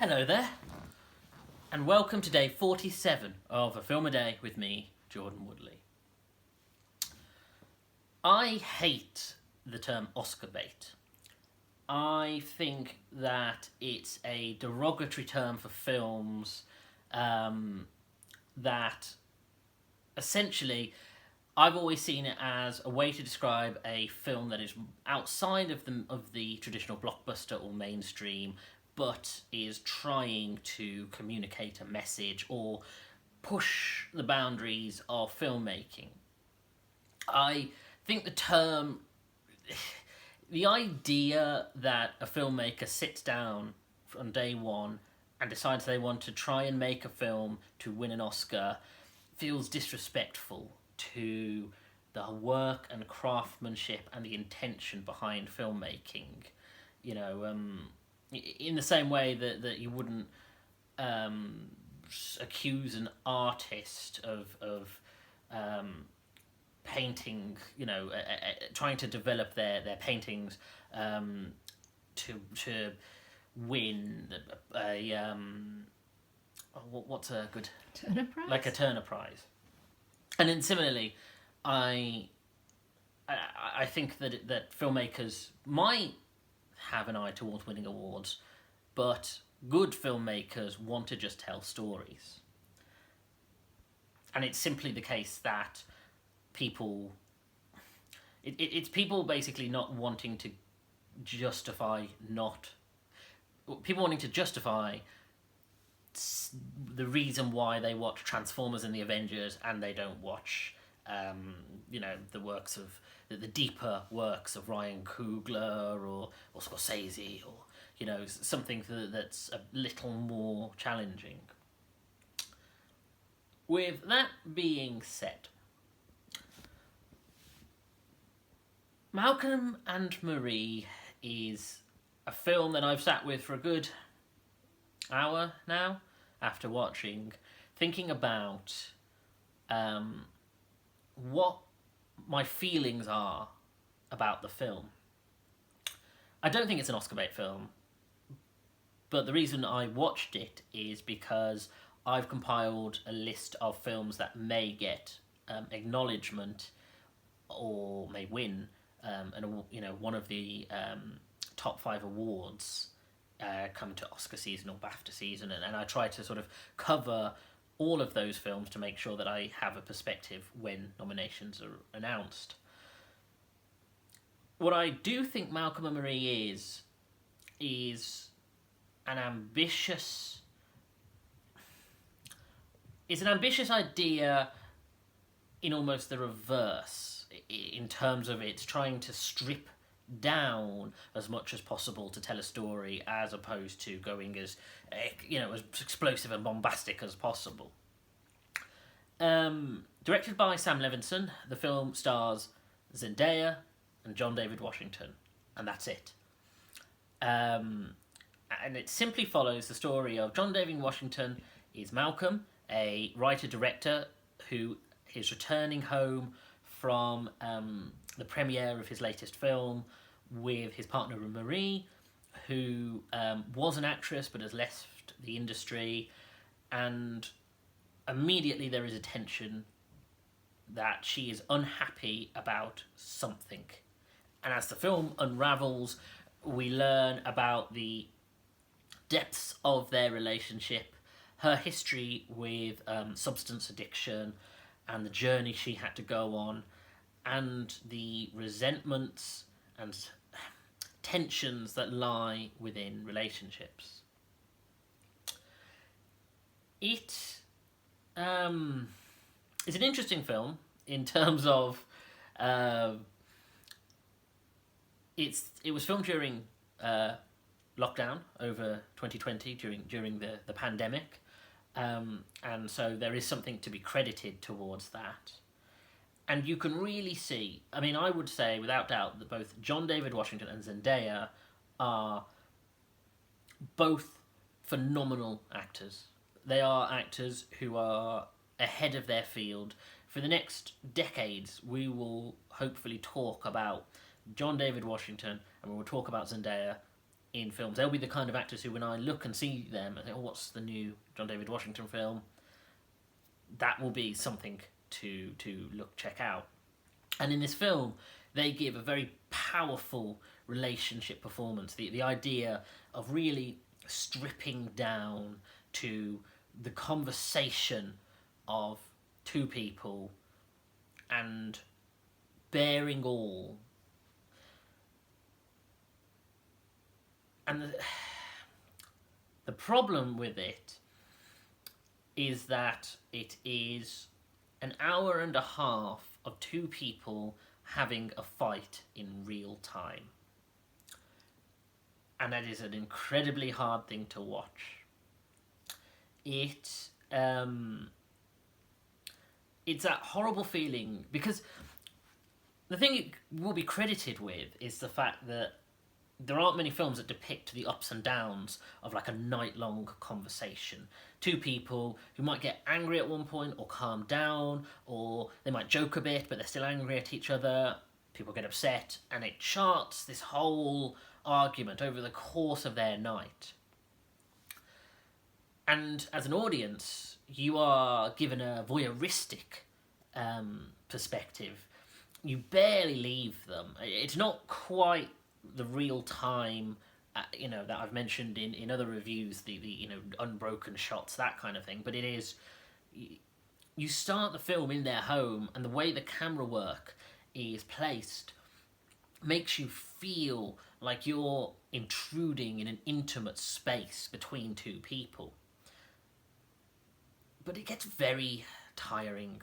Hello there, and welcome to day 47 of A Film a Day with me, Jordan Woodley. I hate the term Oscar bait. I think that it's a derogatory term for films that essentially I've always seen it as a way to describe a film that is outside of the traditional blockbuster or mainstream, but is trying to communicate a message or push the boundaries of filmmaking. I think the idea that a filmmaker sits down on day one and decides they want to try and make a film to win an Oscar feels disrespectful to the work and craftsmanship and the intention behind filmmaking. You know, in the same way that you wouldn't accuse an artist of painting, trying to develop their paintings to win what's a good Turner Prize? Like a Turner Prize. And then similarly, I think that filmmakers might have an eye towards winning awards, but good filmmakers want to just tell stories. And it's simply the case that it's people basically not wanting to justify people wanting to justify the reason why they watch Transformers and the Avengers and they don't watch the works of the deeper works of Ryan Coogler or Scorsese or something that's a little more challenging. With that being said, Malcolm and Marie is a film that I've sat with for a good hour now after watching, thinking about what my feelings are about the film. I don't think it's an Oscar bait film, but the reason I watched it is because I've compiled a list of films that may get acknowledgement or may win one of the top 5 awards come to Oscar season or BAFTA season, and I try to sort of cover all of those films to make sure that I have a perspective when nominations are announced. What I do think Malcolm and Marie is an ambitious idea in almost the reverse, in terms of it's trying to strip down as much as possible to tell a story, as opposed to going as explosive and bombastic as possible. Directed by Sam Levinson, the film stars Zendaya and John David Washington, and that's it. And it simply follows the story of John David Washington is Malcolm, a writer-director who is returning home from the premiere of his latest film with his partner Marie, who was an actress but has left the industry, and immediately there is a tension that she is unhappy about something. And as the film unravels, we learn about the depths of their relationship, her history with substance addiction, and the journey she had to go on, and the resentments and tensions that lie within relationships. It is an interesting film in terms of it was filmed during lockdown over 2020 during the pandemic, and so there is something to be credited towards that. And you can really see, I would say without doubt that both John David Washington and Zendaya are both phenomenal actors. They are actors who are ahead of their field. For the next decades, we will hopefully talk about John David Washington and we will talk about Zendaya in films. They'll be the kind of actors who, when I look and see them, I think, oh, what's the new John David Washington film? That will be something to check out. And in this film, they give a very powerful relationship performance. The idea of really stripping down to the conversation of two people and bearing all. And the problem with it is that it is an hour and a half of two people having a fight in real time. And that is an incredibly hard thing to watch. It's that horrible feeling, because the thing it will be credited with is the fact that there aren't many films that depict the ups and downs of like a night-long conversation. Two people who might get angry at one point or calm down, or they might joke a bit but they're still angry at each other. People get upset, and it charts this whole argument over the course of their night. And as an audience, you are given a voyeuristic perspective. You barely leave them. It's not quite the real time, that I've mentioned in other reviews, the unbroken shots, that kind of thing. But it is, you start the film in their home, and the way the camera work is placed makes you feel like you're intruding in an intimate space between two people. But it gets very tiring.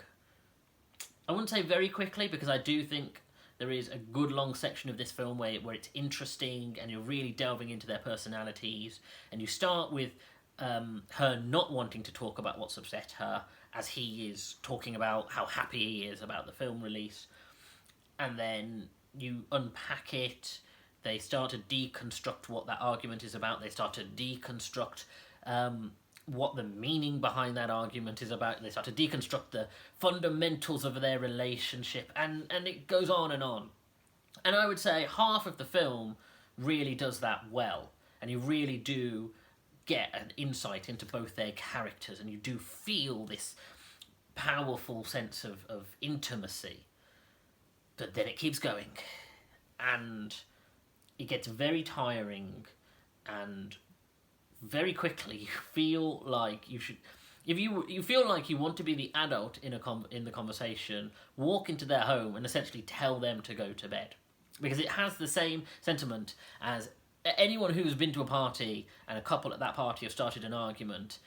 I wouldn't say very quickly, because I do think there is a good long section of this film where it's interesting and you're really delving into their personalities, and you start with her not wanting to talk about what's upset her as he is talking about how happy he is about the film release, and then you unpack it. They start to deconstruct what that argument is about. They start to deconstruct what the meaning behind that argument is about. They start to deconstruct the fundamentals of their relationship, and it goes on. And I would say half of the film really does that well, and you really do get an insight into both their characters, and you do feel this powerful sense of intimacy. But then it keeps going, and it gets very tiring, and very quickly you feel like you should, if you feel like you want to be the adult in the conversation, walk into their home and essentially tell them to go to bed, because it has the same sentiment as anyone who's been to a party and a couple at that party have started an argument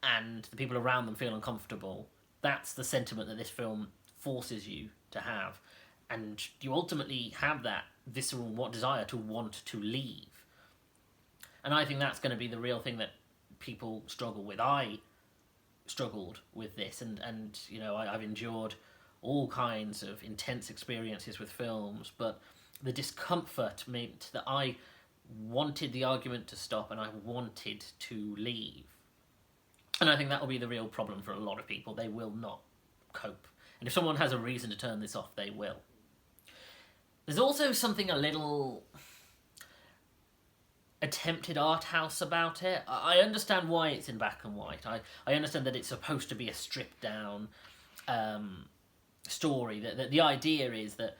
and the people around them feel uncomfortable. That's the sentiment that this film forces you to have, and you ultimately have that visceral desire to want to leave. And I think that's going to be the real thing that people struggle with. I struggled with this, and I've endured all kinds of intense experiences with films, but the discomfort meant that I wanted the argument to stop and I wanted to leave. And I think that will be the real problem for a lot of people. They will not cope. And if someone has a reason to turn this off, they will. There's also something a little attempted art house about it. I understand why it's in black and white. I understand that it's supposed to be a stripped down story. That the idea is that,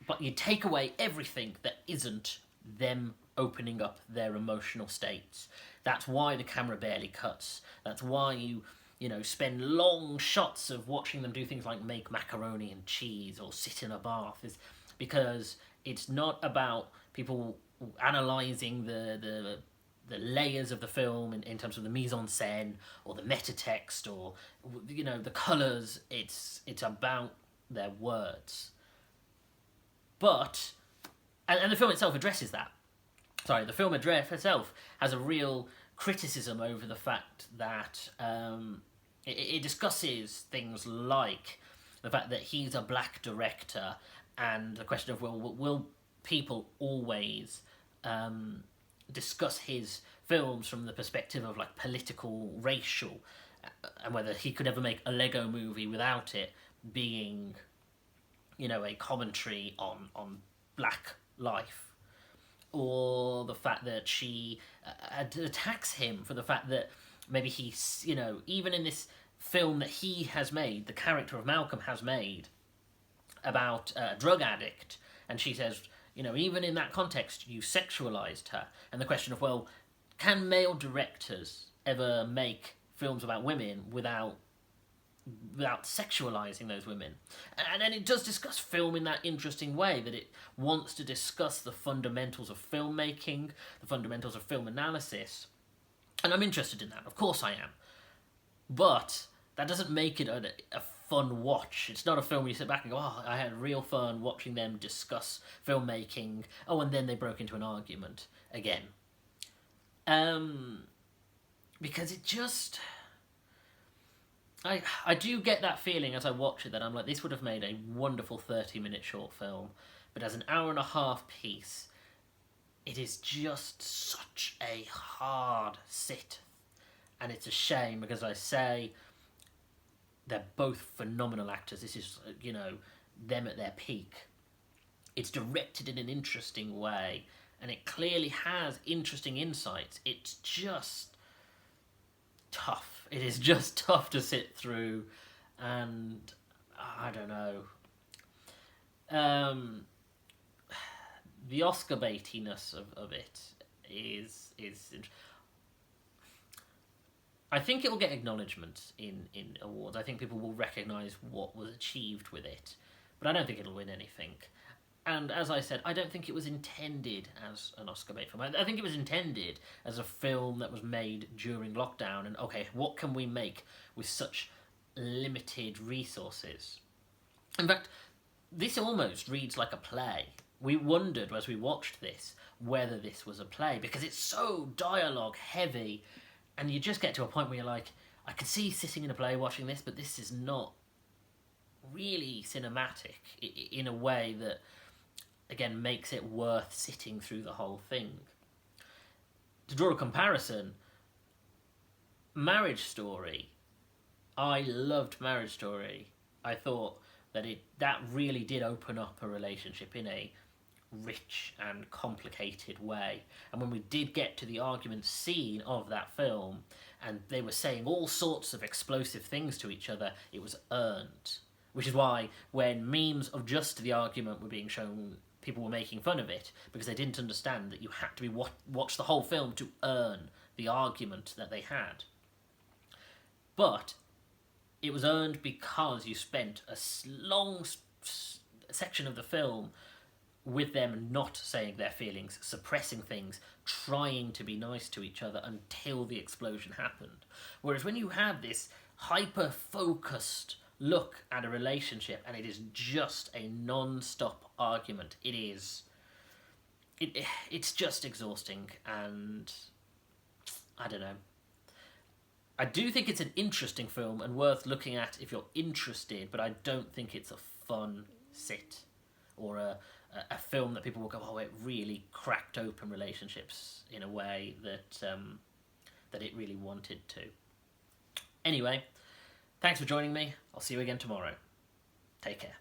but you take away everything that isn't them opening up their emotional states. That's why the camera barely cuts. That's why you spend long shots of watching them do things like make macaroni and cheese or sit in a bath, is because it's not about people analysing the layers of the film in terms of the mise-en-scène or the meta-text or the colours. It's about their words. But and the film itself addresses that. Sorry, the film itself has a real criticism over the fact that it discusses things like the fact that he's a black director, and the question of will people always discuss his films from the perspective of like political, racial, and whether he could ever make a Lego movie without it being a commentary on black life. or the fact that she attacks him for the fact that maybe he's, you know, even in this film that he has made, the character of Malcolm has made about a drug addict, and she says, you know, even in that context, you sexualized her. And the question of, well, can male directors ever make films about women without sexualizing those women? And then it does discuss film in that interesting way, that it wants to discuss the fundamentals of filmmaking, the fundamentals of film analysis. And I'm interested in that, of course I am. But that doesn't make it a fun watch. It's not a film where you sit back and go, oh, I had real fun watching them discuss filmmaking. Oh, and then they broke into an argument again. Because it just... I do get that feeling as I watch it that I'm like, this would have made a wonderful 30-minute short film, but as an hour and a half piece, it is just such a hard sit. And it's a shame, because I say they're both phenomenal actors. This is, you know, them at their peak. It's directed in an interesting way, and it clearly has interesting insights. It's just tough. It is just tough to sit through, and I don't know. The Oscar baitiness of it is I think it will get acknowledgement in awards. I think people will recognise what was achieved with it, but I don't think it'll win anything. And as I said, I don't think it was intended as an Oscar bait film. I think it was intended as a film that was made during lockdown, and okay, what can we make with such limited resources? In fact, this almost reads like a play. We wondered as we watched this whether this was a play, because it's so dialogue heavy, and you just get to a point where you're like, I could see sitting in a play watching this, but this is not really cinematic in a way that, again, makes it worth sitting through the whole thing. To draw a comparison, Marriage Story, I loved Marriage Story. I thought that really did open up a relationship in a rich and complicated way. And when we did get to the argument scene of that film, and they were saying all sorts of explosive things to each other, it was earned. Which is why when memes of just the argument were being shown, people were making fun of it, because they didn't understand that you had to watch the whole film to earn the argument that they had. But it was earned because you spent a long section of the film with them not saying their feelings, suppressing things, trying to be nice to each other until the explosion happened. Whereas when you have this hyper-focused look at a relationship and it is just a non-stop argument, it's just exhausting, and I don't know. I do think it's an interesting film and worth looking at if you're interested, but I don't think it's a fun sit or a film that people will go, oh, it really cracked open relationships in a way that it really wanted to. Anyway, thanks for joining me. I'll see you again tomorrow. Take care.